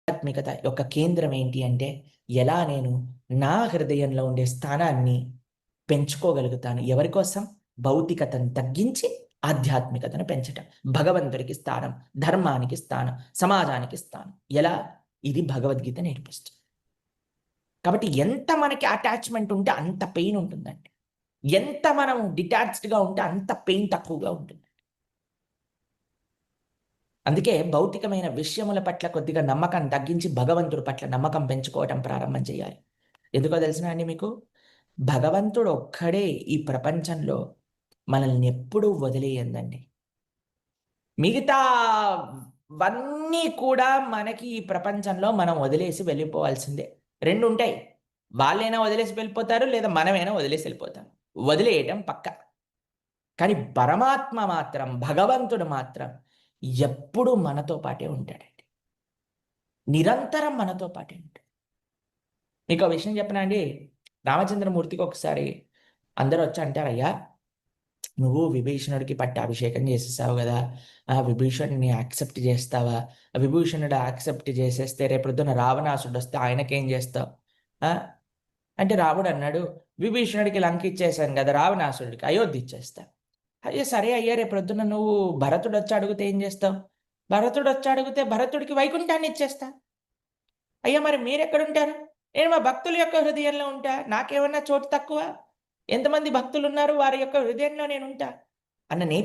ఆధ్యాత్మికత యొక్క కేంద్రం ఏంటి అంటే, ఎలా నేను నా హృదయంలో ఉండే స్థానాన్ని పెంచుకోగలుగుతాను. ఎవరి కోసం? భౌతికతను తగ్గించి ఆధ్యాత్మికతను పెంచటం. భగవంతుడికి స్థానం, ధర్మానికి స్థానం, సమాజానికి స్థానం. ఎలా? ఇది భగవద్గీత నేర్పిస్తుంది. కాబట్టి ఎంత మనకి అటాచ్‌మెంట్ ఉంటే అంత పెయిన్ ఉంటుందండి. ఎంత మనం డిటాచ్డ్‌గా ఉంటే అంత పెయిన్ తక్కువగా ఉంటుంది. అందుకే భౌతికమైన విషయముల పట్ల కొద్దిగా నమ్మకం తగ్గించి భగవంతుడి పట్ల నమ్మకం పెంచుకోవటం ప్రారంభం చేయాలి. ఎందుకో తెలిసినా అండి మీకు? భగవంతుడు ఒక్కడే ఈ ప్రపంచంలో మనల్ని ఎప్పుడూ వదిలేయందండి. మిగతావన్నీ కూడా మనకి ఈ ప్రపంచంలో మనం వదిలేసి వెళ్ళిపోవాల్సిందే. 2 ఉంటాయి. వాళ్ళైనా వదిలేసి వెళ్ళిపోతారు, లేదా మనమైనా వదిలేసి వెళ్ళిపోతాం. వదిలేయటం పక్కా. కానీ పరమాత్మ మాత్రం, భగవంతుడు మాత్రం ఎప్పుడూ మనతో పాటే ఉంటాడండి. నిరంతరం మనతో పాటే ఉంటాడు. మీకో విషయం చెప్పనా అండి? రామచంద్రమూర్తికి ఒకసారి అందరూ వచ్చి అంటారు, "అయ్యా! నువ్వు విభీషణుడికి పట్టాభిషేకం చేసేసావు గదా! ఆ విభీషణుడిని యాక్సెప్ట్ చేస్తావా? విభీషణుడు యాక్సెప్ట్ చేసేస్తే రేపొద్దున రావణాసుడొస్తే ఆయనకేం చేస్తావు?" ఆ! అంటే రాముడన్నాడు, "విభీషణుడికి లంక ఇచ్చేసాను గదా! రావణాసురుడికి అయోధ్య ఇచ్చేస్తా." అయ్యో! సరే అయ్యా రేపొద్దున నువ్వు భరతుడొచ్చి అడిగితే ఏం చేస్తావు? భరతుడొచ్చి అడిగితే భరతుడికి వైకుంఠాన్ని ఇచ్చేస్తా. అయ్యా! మరి మీరెక్కడుంటారు? నేను మా భక్తుల యొక్క హృదయంలో ఉంటా. నాకేమన్నా చోటు తక్కువ? ఎంతమంది భక్తులున్నారు వారి యొక్క హృదయంలో నేనుంటా. అన్న